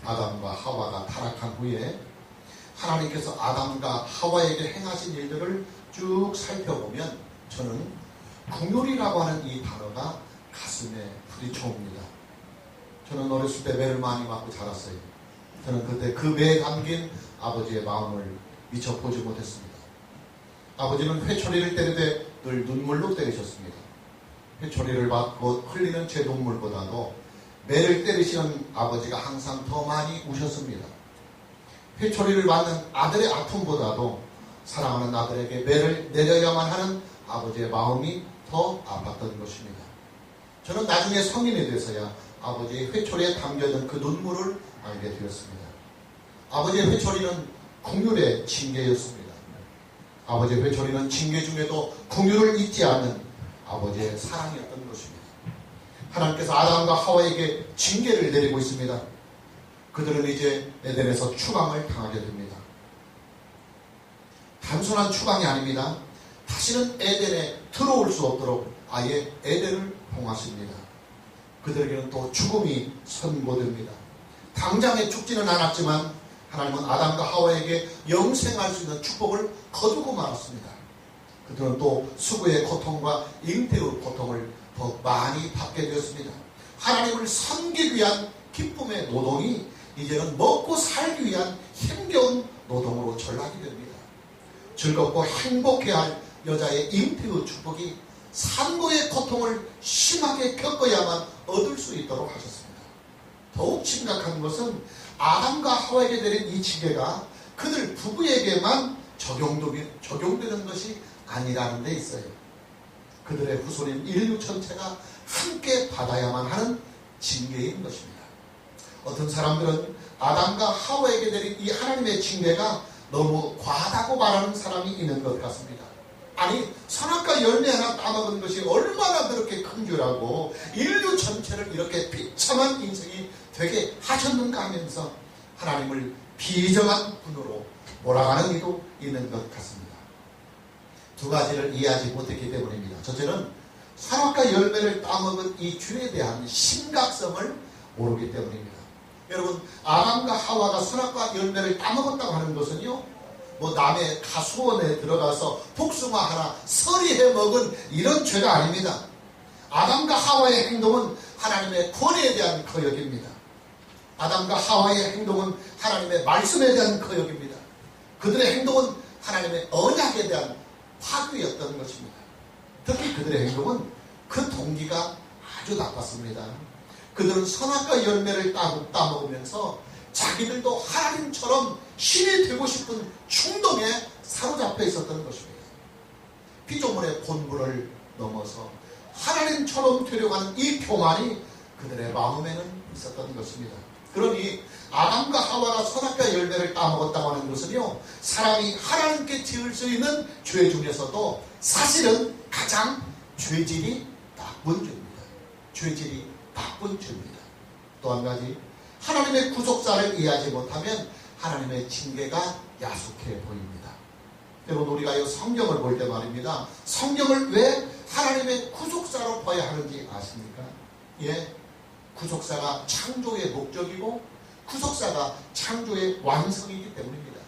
아담과 하와가 타락한 후에 하나님께서 아담과 하와에게 행하신 일들을 쭉 살펴보면 저는 긍휼이라고 하는 이 단어가 가슴에 부딪혀옵니다. 저는 어렸을 때 매를 많이 맞고 자랐어요. 저는 그때 그 매에 담긴 아버지의 마음을 미처 보지 못했습니다. 아버지는 회초리를 때리되 늘 눈물로 때리셨습니다. 회초리를 맞고 흘리는 제 눈물보다도 매를 때리시는 아버지가 항상 더 많이 우셨습니다. 회초리를 맞는 아들의 아픔보다도 사랑하는 아들에게 매를 내려야만 하는 아버지의 마음이 더 아팠던 것입니다. 저는 나중에 성인이 돼서야 아버지의 회초리에 담겨있는 그 눈물을 알게 되었습니다. 아버지의 회초리는 긍휼의 징계였습니다. 아버지의 회초리는 징계 중에도 긍휼을 잊지 않는 아버지의 사랑이었던 것입니다. 하나님께서 아담과 하와에게 징계를 내리고 있습니다. 그들은 이제 에덴에서 추방을 당하게 됩니다. 단순한 추방이 아닙니다. 다시는 에덴에 들어올 수 없도록 아예 에덴을 봉하십니다. 그들에게는 또 죽음이 선고됩니다. 당장에 죽지는 않았지만 하나님은 아담과 하와에게 영생할 수 있는 축복을 거두고 말았습니다. 그들은 또 수고의 고통과 잉태의 고통을 더 많이 받게 되었습니다. 하나님을 섬기기 위한 기쁨의 노동이 이제는 먹고 살기 위한 힘겨운 노동으로 전락이 됩니다. 즐겁고 행복해할 여자의 잉태의 축복이 산모의 고통을 심하게 겪어야만 얻을 수 있도록 하셨습니다. 더욱 심각한 것은 아담과 하와에게 내린 이 징계가 그들 부부에게만 적용되는 것이 아니라는 데 있어요. 그들의 후손인 인류 전체가 함께 받아야만 하는 징계인 것입니다. 어떤 사람들은 아담과 하와에게 내린 이 하나님의 징계가 너무 과하다고 말하는 사람이 있는 것 같습니다. 아니, 선악과 열매 하나 따먹은 것이 얼마나 그렇게 큰 죄라고 인류 전체를 이렇게 비참한 인생이 되게 하셨는가 하면서 하나님을 비정한 분으로 몰아가는 이도 있는 것 같습니다. 두 가지를 이해하지 못했기 때문입니다. 첫째는 선악과 열매를 따먹은 이 죄에 대한 심각성을 모르기 때문입니다. 여러분, 아담과 하와가 선악과 열매를 따먹었다고 하는 것은요, 뭐 남의 가수원에 들어가서 복숭아 하나 서리해 먹은 이런 죄가 아닙니다. 아담과 하와의 행동은 하나님의 권위에 대한 거역입니다. 아담과 하와의 행동은 하나님의 말씀에 대한 거역입니다. 그들의 행동은 하나님의 언약에 대한 파괴였던 것입니다. 특히 그들의 행동은 그 동기가 아주 나빴습니다. 그들은 선악과 열매를 따먹으면서 자기들도 하나님처럼 신이 되고 싶은 충동에 사로잡혀 있었던 것입니다. 피조물의 본분을 넘어서 하나님처럼 되려고 하는 이 교만이 그들의 마음에는 있었던 것입니다. 그러니 아담과 하와가 선악과 열매를 따먹었다고 하는 것은요, 사람이 하나님께 지을 수 있는 죄 중에서도 사실은 가장 죄질이 나쁜 죄입니다. 죄질이 나쁜 죄입니다. 또 한 가지, 하나님의 구속사를 이해하지 못하면 하나님의 징계가 야속해 보입니다. 여러분, 우리가 이 성경을 볼 때 말입니다. 성경을 왜 하나님의 구속사로 봐야 하는지 아십니까? 예, 구속사가 창조의 목적이고 구속사가 창조의 완성이기 때문입니다.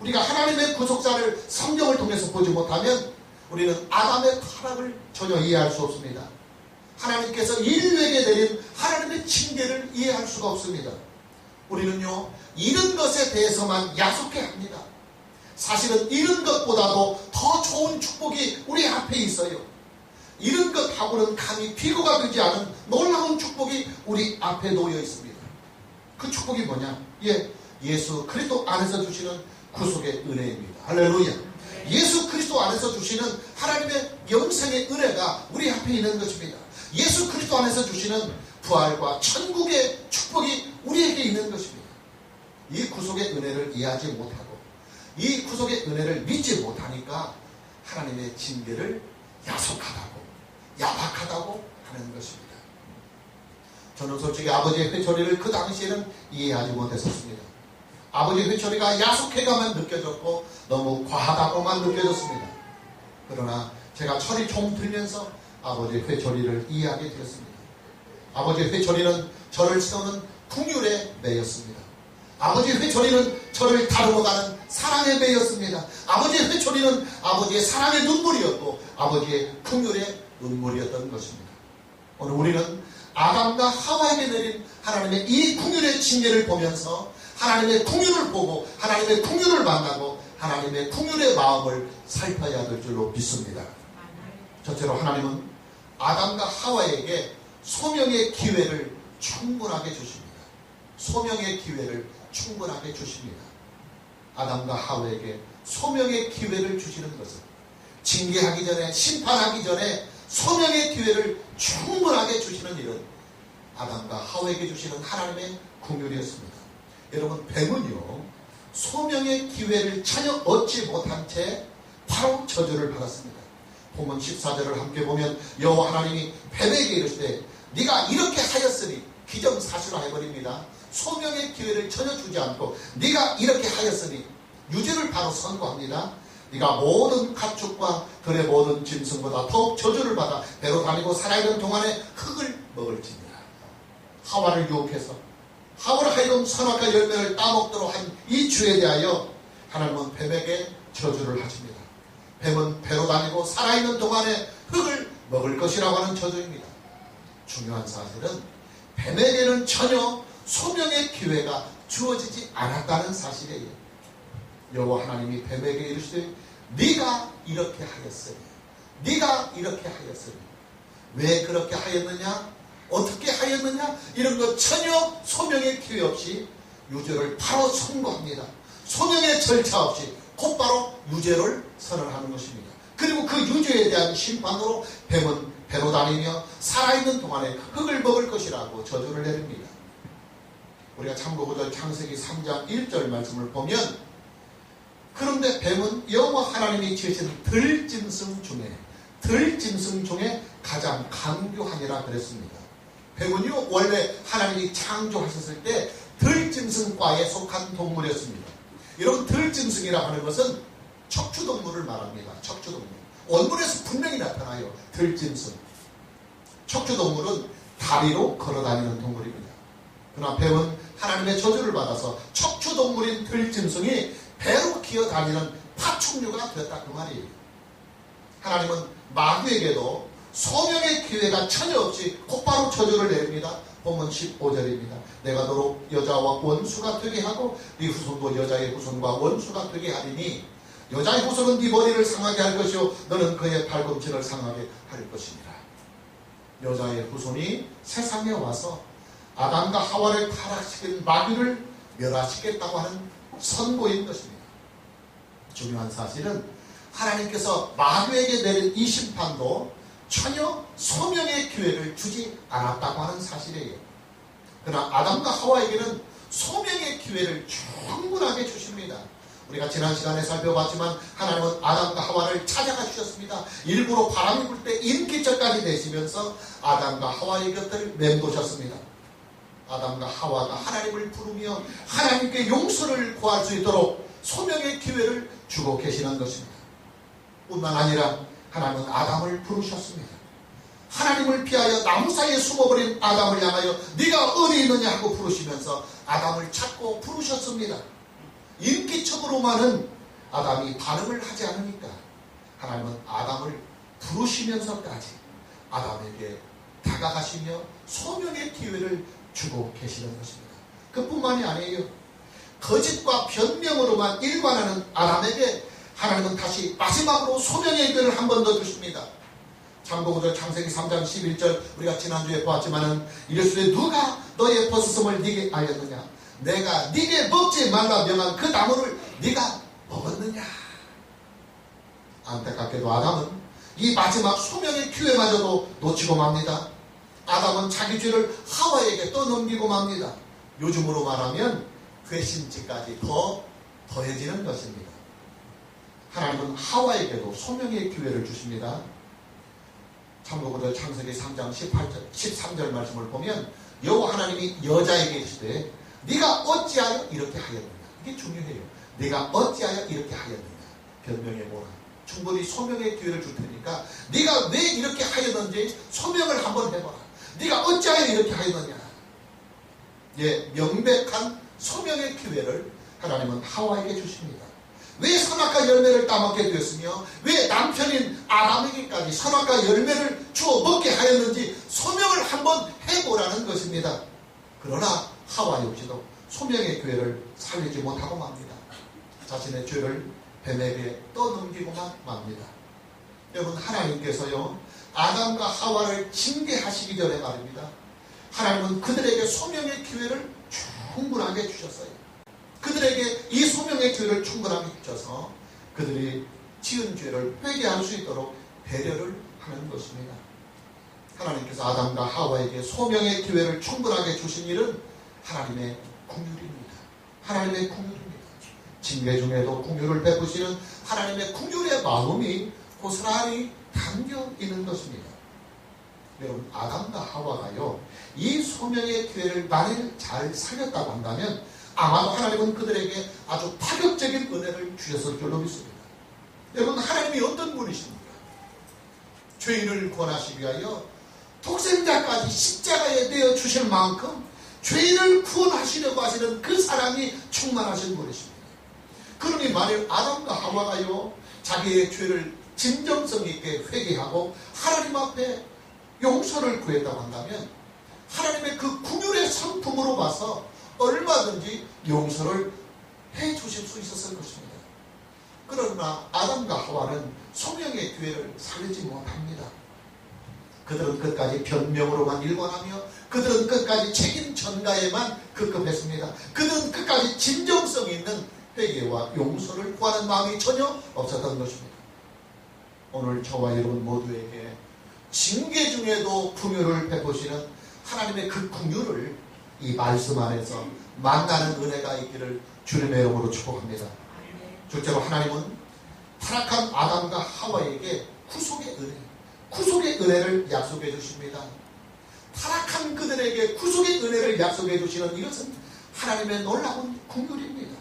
우리가 하나님의 구속사를 성경을 통해서 보지 못하면 우리는 아담의 타락을 전혀 이해할 수 없습니다. 하나님께서 인류에게 내린 하나님의 징계를 이해할 수가 없습니다. 우리는요, 잃은 것에 대해서만 야속해합니다. 사실은 잃은 것보다도 더 좋은 축복이 우리 앞에 있어요. 잃은 것하고는 감히 비교가 되지 않은 놀라운 축복이 우리 앞에 놓여 있습니다. 그 축복이 뭐냐? 예수 그리스도 안에서 주시는 구속의 은혜입니다. 할렐루야. 예수 그리스도 안에서 주시는 하나님의 영생의 은혜가 우리 앞에 있는 것입니다. 예수 그리스도 안에서 주시는 부활과 천국의 축복이 우리에게 있는 것입니다. 이 구속의 은혜를 이해하지 못하고 이 구속의 은혜를 믿지 못하니까 하나님의 징계를 야속하다고, 야박하다고 하는 것입니다. 저는 솔직히 아버지의 회초리를 그 당시에는 이해하지 못했었습니다. 아버지의 회초리가 야속해가만 느껴졌고 너무 과하다고만 느껴졌습니다. 그러나 제가 철이 좀 들면서 아버지의 회초리를 이해하게 되었습니다. 아버지의 회초리는 저를 세우는 긍휼에 매였습니다. 아버지의 회초리는 저를 다루어가는 사랑에 매였습니다. 아버지의 회초리는 아버지의 사랑의 눈물이었고 아버지의 긍휼의 눈물이었던 것입니다. 오늘 우리는 아담과 하와에게 내린 하나님의 이 긍휼의 징계를 보면서 하나님의 긍휼을 보고 하나님의 긍휼을 만나고 하나님의 긍휼의 마음을 살펴야 될 줄로 믿습니다. 첫째로 하나님은 아담과 하와에게 소명의 기회를 충분하게 주십니다. 소명의 기회를 충분하게 주십니다. 아담과 하와에게 소명의 기회를 주시는 것은 징계하기 전에 심판하기 전에 소명의 기회를 충분하게 주시는 일은 아담과 하와에게 주시는 하나님의 긍휼이었습니다. 여러분, 뱀은요 소명의 기회를 전혀 얻지 못한 채 바로 저주를 받았습니다. 본문 14절을 함께 보면 여호와 하나님이 뱀에게 이르시되 네가 이렇게 하였으니 기정사실화 해버립니다. 소명의 기회를 전혀 주지 않고 네가 이렇게 하였으니 유죄를 바로 선고합니다. 네가 모든 가축과 들의 모든 짐승보다 더욱 저주를 받아 배로 다니고 살아있는 동안에 흙을 먹을지니라. 하와를 유혹해서 하와를 하여금 선악과 열매를 따먹도록 한 이 주에 대하여 하나님은 뱀에게 저주를 하십니다. 뱀은 배로 다니고 살아있는 동안에 흙을 먹을 것이라고 하는 저주입니다. 중요한 사실은 뱀에게는 전혀 소명의 기회가 주어지지 않았다는 사실이에요. 여호와 하나님이 뱀에게 이르시되 네가 이렇게 하였으니 네가 이렇게 하였으니 왜 그렇게 하였느냐 어떻게 하였느냐 이런 것 전혀 소명의 기회 없이 유죄를 바로 선고합니다. 소명의 절차 없이 곧바로 유죄를 선언하는 것입니다. 그리고 그 유죄에 대한 심판으로 뱀은 배로 다니며 살아있는 동안에 흙을 먹을 것이라고 저주를 내립니다. 우리가 참고구절 창세기 3장 1절 말씀을 보면 그런데 뱀은 여호와 하나님이 지으신 들짐승 중에 가장 간교하니라 그랬습니다. 뱀은요 원래 하나님이 창조하셨을 때 들짐승과에 속한 동물이었습니다. 이런 들짐승이라고 하는 것은 척추동물을 말합니다. 척추동물. 원문에서 분명히 나타나요. 들짐승. 척추동물은 다리로 걸어다니는 동물입니다. 그러나 뱀은 하나님의 저주를 받아서 척추동물인 들짐승이 배로 기어다니는 파충류가 되었다 그 말이에요. 하나님은 마귀에게도 소명의 기회가 전혀 없이 곧바로 저주를 내립니다. 본문 15절입니다. 내가 너로 여자와 원수가 되게 하고 네 후손도 여자의 후손과 원수가 되게 하리니 여자의 후손은 네 머리를 상하게 할 것이요 너는 그의 발꿈치를 상하게 할 것이니라. 여자의 후손이 세상에 와서 아담과 하와를 타락시킨 마귀를 멸하시겠다고 하는 선고인 것입니다. 중요한 사실은 하나님께서 마귀에게 내린 이 심판도 전혀 소명의 기회를 주지 않았다고 하는 사실이에요. 그러나 아담과 하와에게는 소명의 기회를 충분하게 주십니다. 우리가 지난 시간에 살펴봤지만 하나님은 아담과 하와를 찾아가 주셨습니다. 일부러 바람이 불 때 인기척까지 내시면서 아담과 하와의 곁을 맴도셨습니다. 아담과 하와가 하나님을 부르며 하나님께 용서를 구할 수 있도록 소명의 기회를 주고 계시는 것입니다. 뿐만 아니라 하나님은 아담을 부르셨습니다. 하나님을 피하여 나무 사이에 숨어버린 아담을 향하여 네가 어디 있느냐 하고 부르시면서 아담을 찾고 부르셨습니다. 인기척으로만은 아담이 반응을 하지 않으니까 하나님은 아담을 부르시면서까지 아담에게 다가가시며 소명의 기회를 주고 계시는 것입니다. 그뿐만이 아니에요. 거짓과 변명으로만 일관하는 아담에게 하나님은 다시 마지막으로 소명의 기회를 한 번 더 주십니다. 참고구절 창세기 3장 11절 우리가 지난주에 보았지만은 이르시되 누가 너의 벗으심을 네게 알렸느냐 내가 네게 먹지 말라 명한 그 나무를 네가 먹었느냐. 안타깝게도 아담은 이 마지막 소명의 기회마저도 놓치고 맙니다. 아담은 자기 죄를 하와에게 떠넘기고 맙니다. 요즘으로 말하면 괘씸죄까지 더해지는 것입니다. 하나님은 하와에게도 소명의 기회를 주십니다. 참고구절 창세기 3장 13절 말씀을 보면 여호와 하나님이 여자에게 이르시되 네가 어찌하여 이렇게 하였느냐. 이게 중요해요. 네가 어찌하여 이렇게 하였느냐. 변명해 보라. 충분히 소명의 기회를 줄 테니까 네가 왜 이렇게 하였는지 소명을 한번 해보라. 네가 어찌하여 이렇게 하였느냐. 명백한 소명의 기회를 하나님은 하와에게 주십니다. 왜 선악과 열매를 따먹게 되었으며 왜 남편인 아담에게까지 선악과 열매를 주어 먹게 하였는지 소명을 한번 해보라는 것입니다. 그러나 하와 역시도 소명의 기회를 살리지 못하고 맙니다. 자신의 죄를 뱀에게 떠넘기고만 맙니다. 여러분, 하나님께서요 아담과 하와를 징계하시기 전에 말입니다, 하나님은 그들에게 소명의 기회를 충분하게 주셨어요. 그들에게 이 소명의 기회를 충분하게 주셔서 그들이 지은 죄를 회개할 수 있도록 배려를 하는 것입니다. 하나님께서 아담과 하와에게 소명의 기회를 충분하게 주신 일은 하나님의 긍휼입니다. 하나님의 긍휼입니다. 징계 중에도 긍휼을 베푸시는 하나님의 긍휼의 마음이 고스란히 담겨 있는 것입니다. 여러분, 아담과 하와가요 이 소명의 기회를 만일 잘 살렸다고 한다면 아마도 하나님은 그들에게 아주 파격적인 은혜를 주셨을 줄로 믿습니다. 여러분, 하나님이 어떤 분이십니까? 죄인을 구원하시기 위하여 독생자까지 십자가에 내어 주실 만큼 죄인을 구원하시려고 하시는 그 사랑이 충만하신 분이십니다. 그러니 만일 아담과 하와가요 자기의 죄를 진정성 있게 회개하고 하나님 앞에 용서를 구했다고 한다면 하나님의 그 긍휼의 성품으로 봐서 얼마든지 용서를 해 주실 수 있었을 것입니다. 그러나 아담과 하와는 소명의 기회를 살리지 못합니다. 그들은 끝까지 변명으로만 일관하며 그들은 끝까지 책임 전가에만 급급했습니다. 그들은 끝까지 진정성 있는 회개와 용서를 구하는 마음이 전혀 없었던 것입니다. 오늘 저와 여러분 모두에게 징계 중에도 긍휼을 베푸시는 하나님의 그 긍휼을 이 말씀 안에서 만나는 은혜가 있기를 주님의 이름으로 축복합니다. 둘째로 하나님은 타락한 아담과 하와에게 구속의 은혜를 약속해 주십니다. 타락한 그들에게 구속의 은혜를 약속해 주시는 이것은 하나님의 놀라운 긍휼입니다.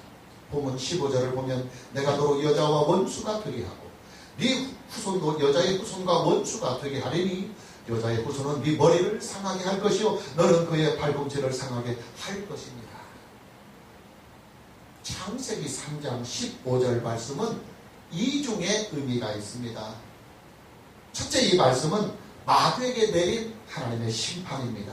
본문 15절을 보면 내가 너로 여자와 원수가 되게 하고 네 후손도 여자의 후손과 원수가 되게 하리니 여자의 후손은 네 머리를 상하게 할 것이요 너는 그의 발꿈치를 상하게 할 것입니다. 창세기 3장 15절 말씀은 이중의 의미가 있습니다. 첫째, 이 말씀은 마귀에게 내린 하나님의 심판입니다.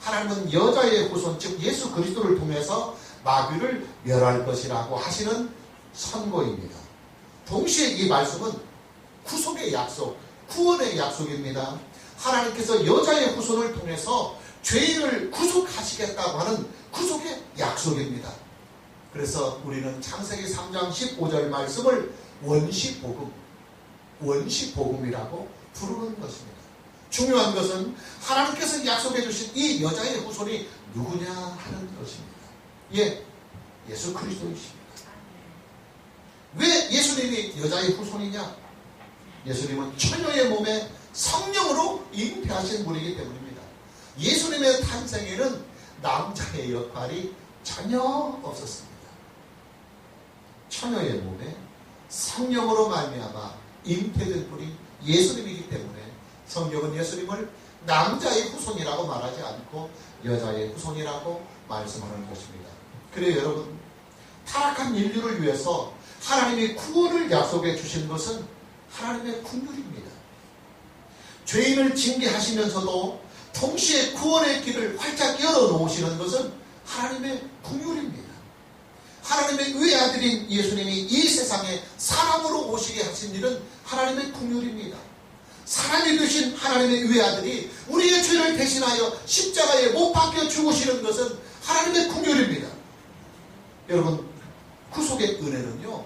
하나님은 여자의 후손 즉 예수 그리스도를 통해서 마귀를 멸할 것이라고 하시는 선고입니다. 동시에 이 말씀은 구속의 약속, 구원의 약속입니다. 하나님께서 여자의 후손을 통해서 죄인을 구속하시겠다고 하는 구속의 약속입니다. 그래서 우리는 창세기 3장 15절 말씀을 원시복음이라고 부르는 것입니다. 중요한 것은 하나님께서 약속해 주신 이 여자의 후손이 누구냐 하는 것입니다. 예수 그리스도이십니다. 왜 예수님이 여자의 후손이냐? 예수님은 처녀의 몸에 성령으로 잉태하신 분이기 때문입니다. 예수님의 탄생에는 남자의 역할이 전혀 없었습니다. 처녀의 몸에 성령으로 말미암아 잉태된 분이 예수님이기 때문에 성경은 예수님을 남자의 후손이라고 말하지 않고 여자의 후손이라고 말씀하는 것입니다. 그래요, 여러분, 타락한 인류를 위해서 하나님이 구원을 약속해 주신 것은 하나님의 긍휼입니다. 죄인을 징계하시면서도 동시에 구원의 길을 활짝 열어놓으시는 것은 하나님의 긍휼입니다. 하나님의 외아들인 예수님이 이 세상에 사람으로 오시게 하신 일은 하나님의 긍휼입니다. 사람이 되신 하나님의 외아들이 우리의 죄를 대신하여 십자가에 못 박혀 죽으시는 것은 하나님의 긍휼입니다. 여러분, 구속의 은혜는요,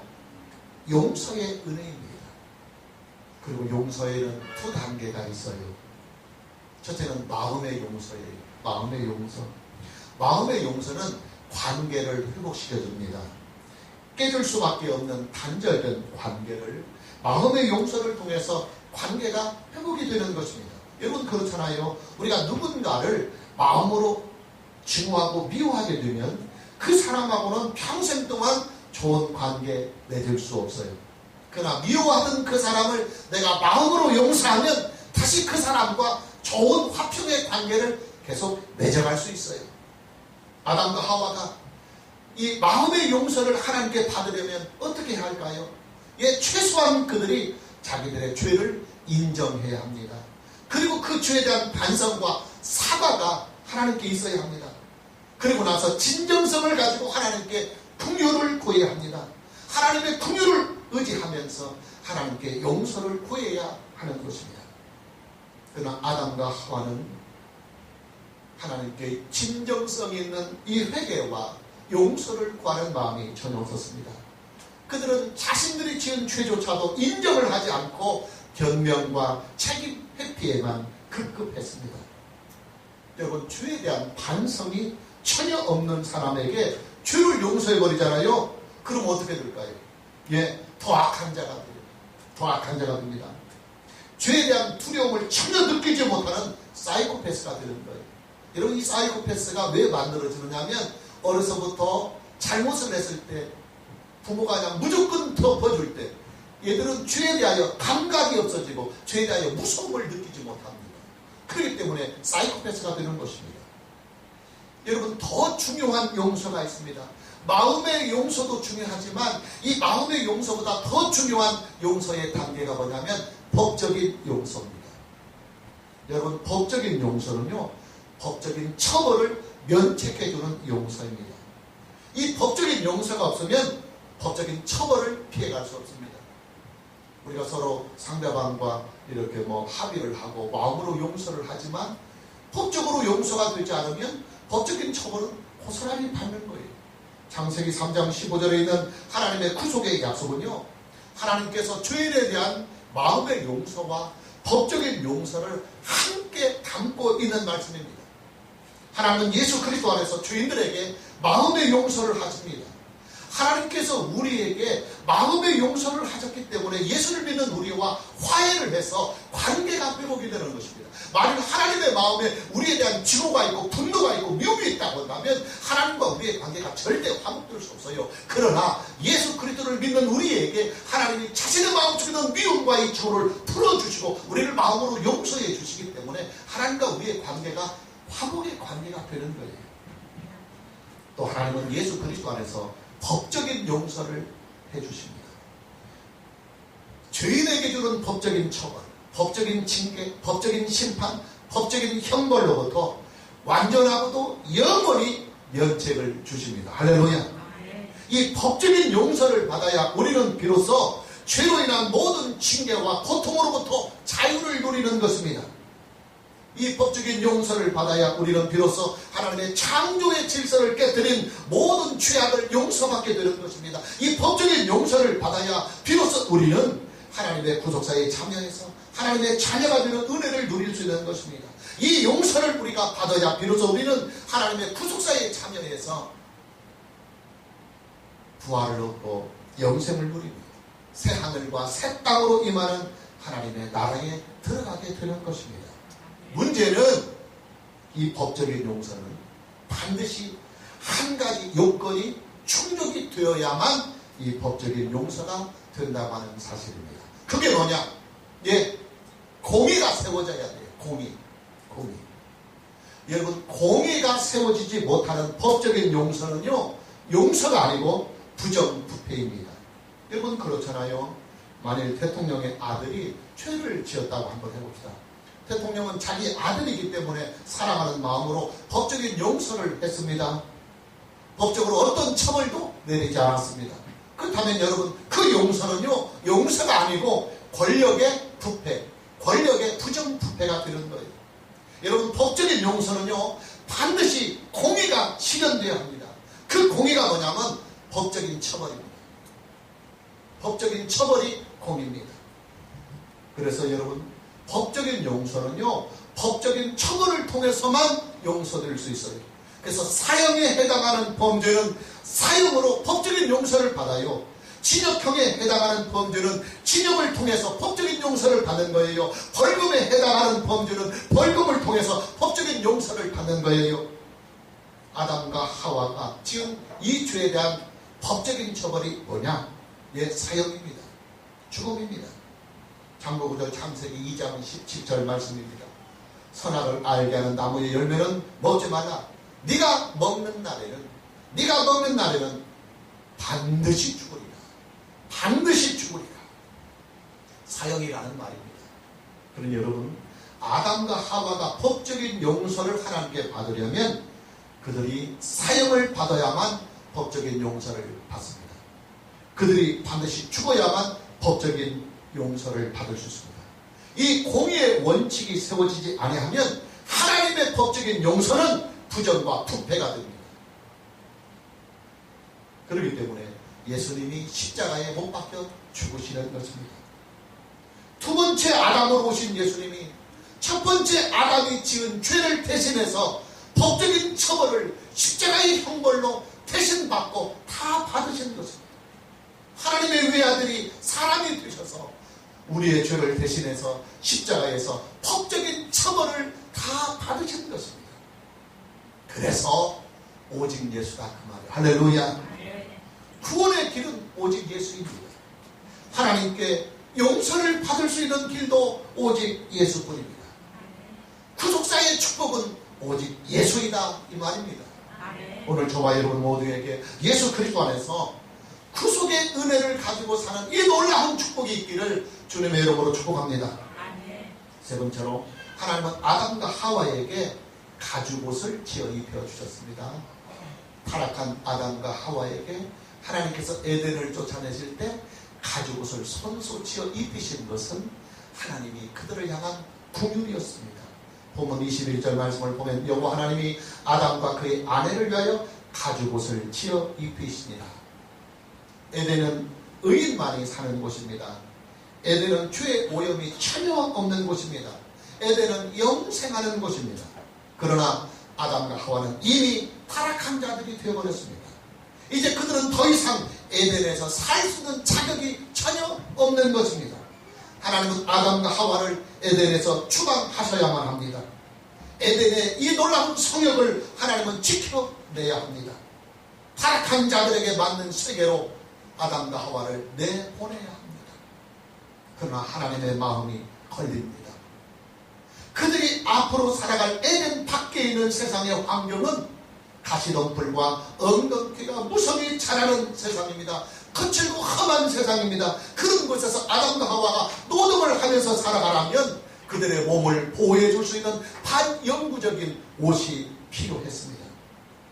용서의 은혜입니다. 그리고 용서에는 두 단계가 있어요. 첫째는 마음의 용서예요. 마음의 용서. 마음의 용서는 관계를 회복시켜줍니다. 깨질 수밖에 없는 단절된 관계를 마음의 용서를 통해서 관계가 회복이 되는 것입니다. 여러분, 그렇잖아요. 우리가 누군가를 마음으로 증오하고 미워하게 되면 그 사람하고는 평생 동안 좋은 관계 맺을 수 없어요. 그러나 미워하던 그 사람을 내가 마음으로 용서하면 다시 그 사람과 좋은 화평의 관계를 계속 맺어갈 수 있어요. 아담과 하와가 이 마음의 용서를 하나님께 받으려면 어떻게 해야 할까요? 예, 최소한 그들이 자기들의 죄를 인정해야 합니다. 그리고 그 죄에 대한 반성과 사과가 하나님께 있어야 합니다. 그리고 나서 진정성을 가지고 하나님께 긍휼을 구해야 합니다. 하나님의 긍휼을 의지하면서 하나님께 용서를 구해야 하는 것입니다. 그러나 아담과 하와는 하나님께 진정성 있는 이 회개와 용서를 구하는 마음이 전혀 없었습니다. 그들은 자신들이 지은 죄조차도 인정을 하지 않고 변명과 책임 회피에만 급급했습니다. 여러분, 죄에 대한 반성이 전혀 없는 사람에게 죄를 용서해버리잖아요. 그럼 어떻게 될까요? 예, 더 악한 자가 돼요. 더 악한 자가 됩니다. 죄에 대한 두려움을 전혀 느끼지 못하는 사이코패스가 되는 거예요. 여러분, 이 사이코패스가 왜 만들어지느냐면 어려서부터 잘못을 했을 때 부모가 그냥 무조건 덮어줄 때 얘들은 죄에 대하여 감각이 없어지고 죄에 대하여 무서움을 느끼지 못합니다. 그렇기 때문에 사이코패스가 되는 것입니다. 여러분, 더 중요한 용서가 있습니다. 마음의 용서도 중요하지만 이 마음의 용서보다 더 중요한 용서의 단계가 뭐냐면 법적인 용서입니다. 여러분, 법적인 용서는요, 법적인 처벌을 면책해주는 용서입니다. 이 법적인 용서가 없으면 법적인 처벌을 피해갈 수 없습니다. 우리가 서로 상대방과 이렇게 합의를 하고 마음으로 용서를 하지만 법적으로 용서가 되지 않으면 법적인 처벌은 고스란히 받는 거예요. 창세기 3장 15절에 있는 하나님의 구속의 약속은요, 하나님께서 죄인에 대한 마음의 용서와 법적인 용서를 함께 담고 있는 말씀입니다. 하나님은 예수 그리스도 안에서 죄인들에게 마음의 용서를 하십니다. 하나님께서 우리에게 마음의 용서를 하셨기 때문에 예수를 믿는 우리와 화해를 해서 관계가 회복이 되는 것입니다. 만약 하나님의 마음에 우리에 대한 증오가 있고 분노가 있고 미움이 있다고 한다면 하나님과 우리의 관계가 절대 화목될 수 없어요. 그러나 예수 그리스도를 믿는 우리에게 하나님이 자신의 마음속에 있는 미움과 이 증오를 풀어주시고 우리를 마음으로 용서해 주시기 때문에 하나님과 우리의 관계가 화목의 관계가 되는 거예요. 또 하나님은 예수 그리스도 안에서 법적인 용서를 해주십니다. 죄인에게 주는 법적인 처벌, 법적인 징계, 법적인 심판, 법적인 형벌로부터 완전하고도 영원히 면책을 주십니다. 할렐루야. 이 법적인 용서를 받아야 우리는 비로소 죄로 인한 모든 징계와 고통으로부터 자유를 누리는 것입니다. 이 법적인 용서를 받아야 우리는 비로소 하나님의 창조의 질서를 깨뜨린 모든 죄악을 용서받게 되는 것입니다. 이 법적인 용서를 받아야 비로소 우리는 하나님의 구속사에 참여해서 하나님의 자녀가 되는 은혜를 누릴 수 있는 것입니다. 이 용서를 우리가 받아야 비로소 우리는 하나님의 구속사에 참여해서 부활을 얻고 영생을 누리고 새 하늘과 새 땅으로 임하는 하나님의 나라에 들어가게 되는 것입니다. 문제는 이 법적인 용서는 반드시 한 가지 요건이 충족이 되어야만 이 법적인 용서가 된다고 하는 사실입니다. 그게 뭐냐? 예, 공의가 세워져야 돼요. 공의. 여러분, 공의가 세워지지 못하는 법적인 용서는요, 용서가 아니고 부정부패입니다. 여러분, 그렇잖아요. 만일 대통령의 아들이 죄를 지었다고 한번 해봅시다. 대통령은 자기 아들이기 때문에 사랑하는 마음으로 법적인 용서를 했습니다. 법적으로 어떤 처벌도 내리지 않았습니다. 그렇다면 여러분, 그 용서는요, 용서가 아니고 권력의 부패, 권력의 부정부패가 되는 거예요. 여러분, 법적인 용서는요, 반드시 공의가 실현되어야 합니다. 그 공의가 뭐냐면 법적인 처벌입니다. 법적인 처벌이 공의입니다. 그래서 여러분, 법적인 용서는요, 법적인 처벌을 통해서만 용서될 수 있어요. 그래서 사형에 해당하는 범죄는 사형으로 법적인 용서를 받아요. 징역형에 해당하는 범죄는 징역을 통해서 법적인 용서를 받는 거예요. 벌금에 해당하는 범죄는 벌금을 통해서 법적인 용서를 받는 거예요. 아담과 하와가 지금 이 죄에 대한 법적인 처벌이 뭐냐? 예, 사형입니다. 죽음입니다. 장로구절 창세기 2장 17절 말씀입니다. 선악을 알게 하는 나무의 열매는 먹지 마라. 네가 먹는 날에는 반드시 죽으리라. 반드시 죽으리라. 사형이라는 말입니다. 그러니 여러분, 아담과 하와가 법적인 용서를 하나님께 받으려면 그들이 사형을 받아야만 법적인 용서를 받습니다. 그들이 반드시 죽어야만 법적인 용서를 받을 수 있습니다. 이 공의의 원칙이 세워지지 아니하면 하나님의 법적인 용서는 부정과 부패가 됩니다. 그렇기 때문에 예수님이 십자가에 못 박혀 죽으시는 것입니다. 두 번째 아담으로 오신 예수님이 첫 번째 아담이 지은 죄를 대신해서 법적인 처벌을 십자가의 형벌로 대신 받고 다 받으신 것입니다. 하나님의 외아들이 사람이 되셔서 우리의 죄를 대신해서 십자가에서 법적인 처벌을 다 받으신 것입니다. 그래서 오직 예수다 그 말이에요. 할렐루야. 구원의 길은 오직 예수입니다. 하나님께 용서를 받을 수 있는 길도 오직 예수뿐입니다. 구속사의 축복은 오직 예수이다 이 말입니다. 오늘 저와 여러분 모두에게 예수 그리스도 안에서 구속의 은혜를 가지고 사는 이 놀라운 축복이 있기를 주님의 이름으로 축복합니다. 세 번째로 하나님은 아담과 하와에게 가죽옷을 지어 입혀주셨습니다. 타락한 아담과 하와에게 하나님께서 에덴을 쫓아내실 때 가죽옷을 손수 지어 입히신 것은 하나님이 그들을 향한 긍휼이었습니다. 본문 21절 말씀을 보면 여호와 하나님이 아담과 그의 아내를 위하여 가죽옷을 지어 입히시니라. 에덴은 의인만이 사는 곳입니다. 에덴은 죄의 오염이 전혀 없는 곳입니다. 에덴은 영생하는 곳입니다. 그러나 아담과 하와는 이미 타락한 자들이 되어버렸습니다. 이제 그들은 더 이상 에덴에서 살 수 있는 자격이 전혀 없는 것입니다. 하나님은 아담과 하와를 에덴에서 추방하셔야만 합니다. 에덴의 이 놀라운 성역을 하나님은 지켜내야 합니다. 타락한 자들에게 맞는 세계로 아담과 하와를 내보내야 합니다. 그러나 하나님의 마음이 걸립니다. 그들이 앞으로 살아갈 에덴 밖에 있는 세상의 환경은 가시덤불과 엉겅퀴가 무성히 자라는 세상입니다. 거칠고 험한 세상입니다. 그런 곳에서 아담과 하와가 노동을 하면서 살아가려면 그들의 몸을 보호해 줄 수 있는 반영구적인 옷이 필요했습니다.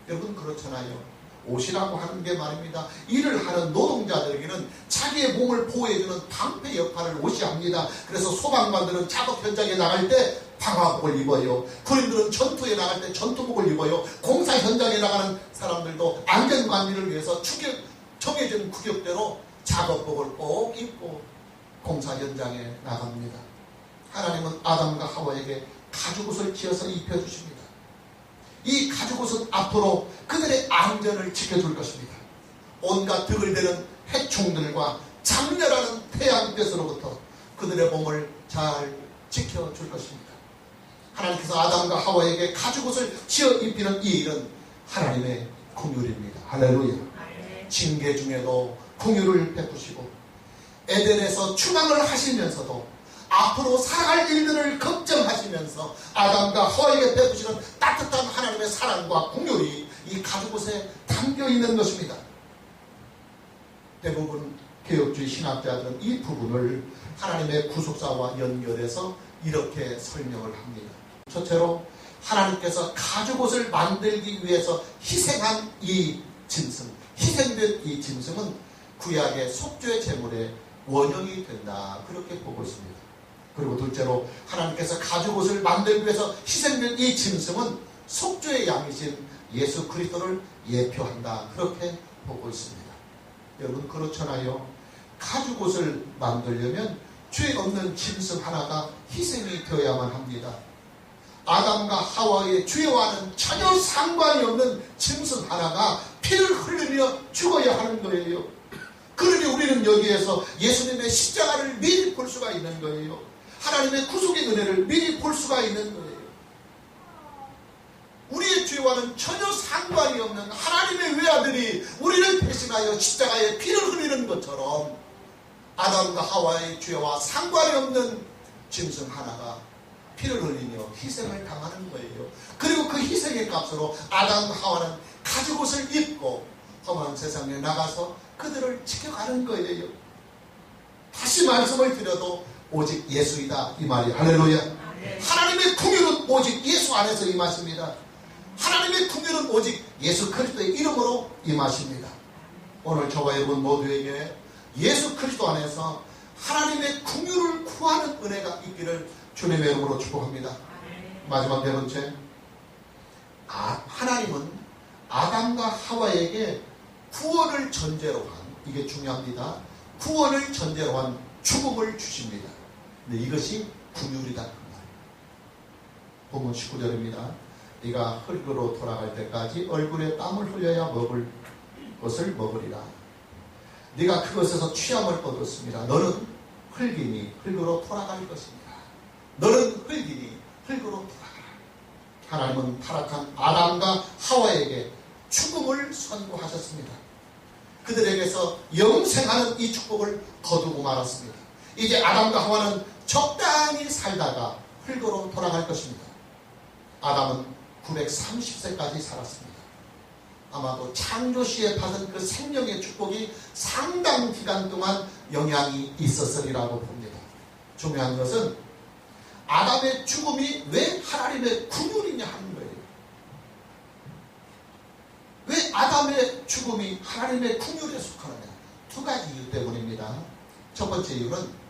여러분 그렇잖아요. 옷이라고 하는 게 말입니다. 일을 하는 노동자들에게는 자기의 몸을 보호해주는 방패 역할을 옷이 합니다. 그래서 소방관들은 작업 현장에 나갈 때 방화복을 입어요. 군인들은 전투에 나갈 때 전투복을 입어요. 공사 현장에 나가는 사람들도 안전관리를 위해서 정해진 규격대로 작업복을 꼭 입고 공사 현장에 나갑니다. 하나님은 아담과 하와에게 가죽옷을 지어서 입혀주십니다. 이 가죽옷은 앞으로 그들의 안전을 지켜줄 것입니다. 온갖 득을 대는 해충들과 장렬하는 태양빛으로부터 그들의 몸을 잘 지켜줄 것입니다. 하나님께서 아담과 하와에게 가죽옷을 지어 입히는 이 일은 하나님의 긍휼입니다. 할렐루야. 징계 중에도 긍휼을 베푸시고 에덴에서 추방을 하시면서도 앞으로 살아갈 일들을 걱정하시면서 아담과 하와에게 베푸시는 따뜻한 하나님의 사랑과 긍휼이 이 가죽옷에 담겨있는 것입니다. 대부분 개혁주의 신학자들은 이 부분을 하나님의 구속사와 연결해서 이렇게 설명을 합니다. 첫째로 하나님께서 가죽옷을 만들기 위해서 희생한 이 짐승, 희생된 이 짐승은 구약의 속죄 제물의 원형이 된다, 그렇게 보고 있습니다. 그리고 둘째로 하나님께서 가죽옷을 만들기 위해서 희생된 이 짐승은 속죄의 양이신 예수 그리스도를 예표한다, 그렇게 보고 있습니다. 여러분 그렇잖아요. 가죽옷을 만들려면 죄 없는 짐승 하나가 희생이 되어야만 합니다. 아담과 하와의 죄와는 전혀 상관이 없는 짐승 하나가 피를 흘리며 죽어야 하는 거예요. 그러니 우리는 여기에서 예수님의 십자가를 미리 볼 수가 있는 거예요. 하나님의 구속의 은혜를 미리 볼 수가 있는 거예요. 우리의 죄와는 전혀 상관이 없는 하나님의 외아들이 우리를 대신하여 십자가에 피를 흘리는 것처럼 아담과 하와의 죄와 상관이 없는 짐승 하나가 피를 흘리며 희생을 당하는 거예요. 그리고 그 희생의 값으로 아담과 하와는 가죽옷을 입고 험한 세상에 나가서 그들을 지켜가는 거예요. 다시 말씀을 드려도 오직 예수이다 이 말이에요. 할렐루야. 하나님의 긍휼은 오직 예수 안에서 임하십니다. 하나님의 긍휼은 오직 예수 그리스도의 이름으로 임하십니다. 오늘 저와 여러분 모두에게 예수 그리스도 안에서 하나님의 긍휼을 구하는 은혜가 있기를 주님의 이름으로 축복합니다. 마지막 네 번째, 하나님은 아담과 하와에게 구원을 전제로 한, 이게 중요합니다. 구원을 전제로 한 죽음을 주십니다. 근데 이것이 긍휼이다 그 말. 본문 19절입니다. 네가 흙으로 돌아갈 때까지 얼굴에 땀을 흘려야 먹을 것을 먹으리라. 네가 그것에서 취함을 얻었습니다. 너는 흙이니 흙으로 돌아갈 것입니다. 너는 흙이니 흙으로 돌아가라. 하나님은 타락한 아담과 하와에게 죽음을 선고하셨습니다. 그들에게서 영생하는 이 축복을 거두고 말았습니다. 이제 아담과 하와는 적당히 살다가 흙으로 돌아갈 것입니다. 아담은 930세까지 살았습니다. 아마도 창조시에 받은 그 생명의 축복이 상당 기간 동안 영향이 있었으리라고 봅니다. 중요한 것은 아담의 죽음이 왜 하나님의 긍휼이냐 하는 거예요. 왜 아담의 죽음이 하나님의 긍휼에 속하느냐? 두 가지 이유 때문입니다. 첫 번째 이유는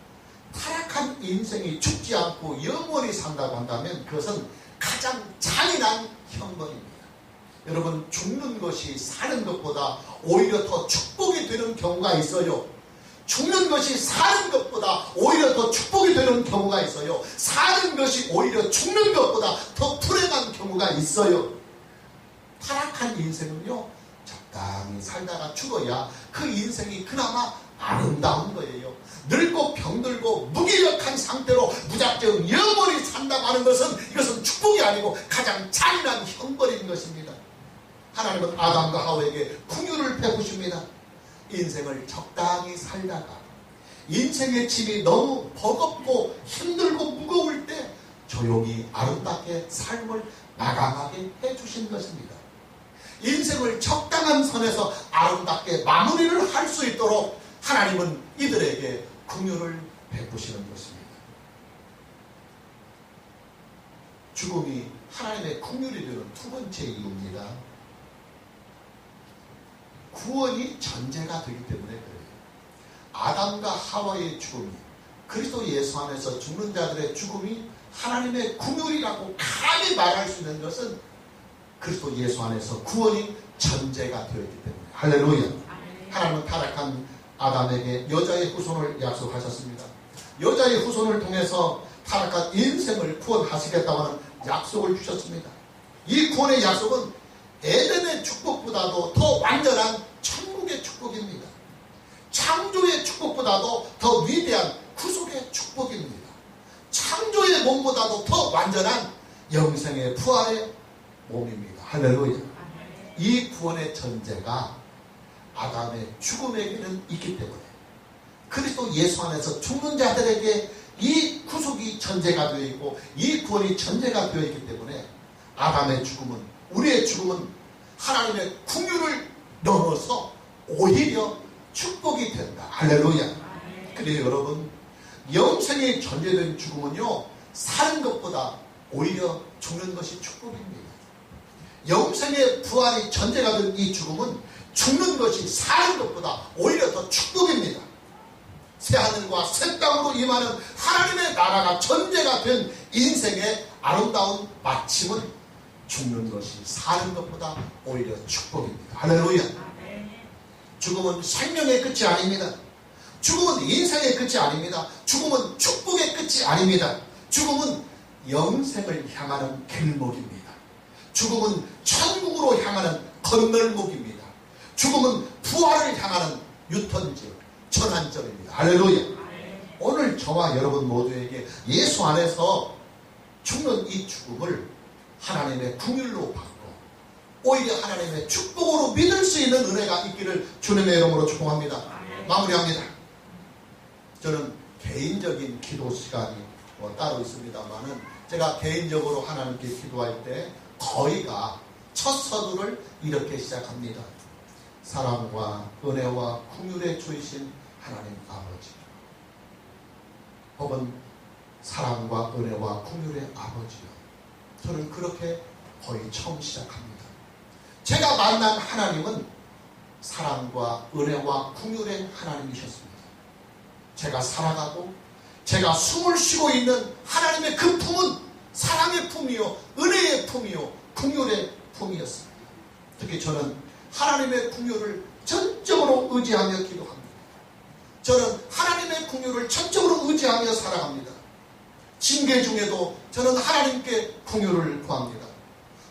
타락한 인생이 죽지 않고 영원히 산다고 한다면 그것은 가장 잔인한 형벌입니다. 여러분, 죽는 것이 사는 것보다 오히려 더 축복이 되는 경우가 있어요. 죽는 것이 사는 것보다 오히려 더 축복이 되는 경우가 있어요. 사는 것이 오히려 죽는 것보다 더 불행한 경우가 있어요. 타락한 인생은요, 적당히 살다가 죽어야 그 인생이 그나마 아름다운 거예요. 늙고 병들고 무기력한 상태로 무작정 영원히 산다고 하는 것은 이것은 축복이 아니고 가장 잔인한 형벌인 것입니다. 하나님은 아담과 하와에게 긍휼을 베푸십니다. 인생을 적당히 살다가 인생의 짐이 너무 버겁고 힘들고 무거울 때 조용히 아름답게 삶을 마감하게 해주신 것입니다. 인생을 적당한 선에서 아름답게 마무리를 할 수 있도록 하나님은 이들에게 긍휼을 베푸시는 것입니다. 죽음이 하나님의 긍휼이 되는 두 번째 이유입니다. 구원이 전제가 되기 때문에 그래요. 아담과 하와의 죽음이, 그리스도 예수 안에서 죽는 자들의 죽음이 하나님의 긍휼이라고 감히 말할 수 있는 것은 그리스도 예수 안에서 구원이 전제가 되었기 때문에. 할렐루야. 하나님은 타락한 아담에게 여자의 후손을 약속하셨습니다. 여자의 후손을 통해서 타락한 인생을 구원하시겠다고 하는 약속을 주셨습니다. 이 구원의 약속은 에덴의 축복보다도 더 완전한 천국의 축복입니다. 창조의 축복보다도 더 위대한 구속의 축복입니다. 창조의 몸보다도 더 완전한 영생의 부활의 몸입니다. 할렐루야. 이 구원의 전제가 아담의 죽음에게는 있기 때문에 그리스도 예수 안에서 죽는 자들에게 이 구속이 전제가 되어 있고 이 구원이 전제가 되어 있기 때문에 아담의 죽음은, 우리의 죽음은 하나님의 긍휼을 넘어서 오히려 축복이 된다. 할렐루야. 그래요 여러분, 영생이 전제된 죽음은요, 사는 것보다 오히려 죽는 것이 축복입니다. 영생의 부활이 전제가 된 이 죽음은 죽는 것이 사는 것보다 오히려 더 축복입니다. 새하늘과 새 땅으로 임하는 하나님의 나라가 전제가 된 인생의 아름다운 마침은 죽는 것이 사는 것보다 오히려 축복입니다. 할렐루야. 죽음은 생명의 끝이 아닙니다. 죽음은 인생의 끝이 아닙니다. 죽음은 축복의 끝이 아닙니다. 죽음은 영생을 향하는 길목입니다. 죽음은 천국으로 향하는 건널목입니다. 죽음은 부활을 향하는 유턴지, 전환점입니다. 할렐루야. 오늘 저와 여러분 모두에게 예수 안에서 죽는 이 죽음을 하나님의 긍휼로 받고 오히려 하나님의 축복으로 믿을 수 있는 은혜가 있기를 주님의 이름으로 축복합니다. 마무리합니다. 저는 개인적인 기도 시간이 따로 있습니다만은 제가 개인적으로 하나님께 기도할 때 거의가 첫 서두를 이렇게 시작합니다. 사랑과 은혜와 긍휼의 주이신 하나님 아버지, 혹은 사랑과 은혜와 긍휼의 아버지요. 저는 그렇게 거의 처음 시작합니다. 제가 만난 하나님은 사랑과 은혜와 긍휼의 하나님이셨습니다. 제가 살아가고 제가 숨을 쉬고 있는 하나님의 그 품은 사랑의 품이요, 은혜의 품이요, 긍휼의 품이었습니다. 특히 저는 하나님의 긍휼을 전적으로 의지하며 기도합니다. 저는 하나님의 긍휼을 전적으로 의지하며 살아갑니다. 징계 중에도 저는 하나님께 긍휼을 구합니다.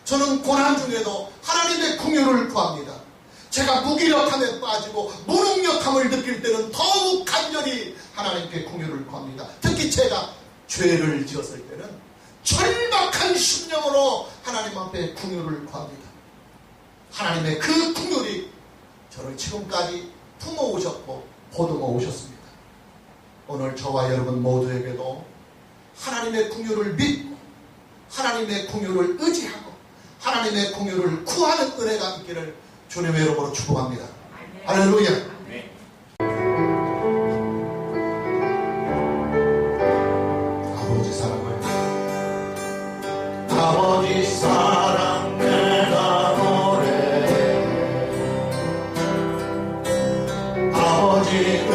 저는 고난 중에도 하나님의 긍휼을 구합니다. 제가 무기력함에 빠지고 무능력함을 느낄 때는 더욱 간절히 하나님께 긍휼을 구합니다. 특히 제가 죄를 지었을 때는 절박한 심령으로 하나님 앞에 긍휼을 구합니다. 하나님의 그 긍휼이 저를 지금까지 품어오셨고 보듬어 오셨습니다. 오늘 저와 여러분 모두에게도 하나님의 긍휼을 믿고 하나님의 긍휼을 의지하고 하나님의 긍휼을 구하는 은혜가 있기를 주님의 이름으로 축복합니다. 할렐루야. 아버지 사랑을, 아버지 사랑 내가 노래해, 아버지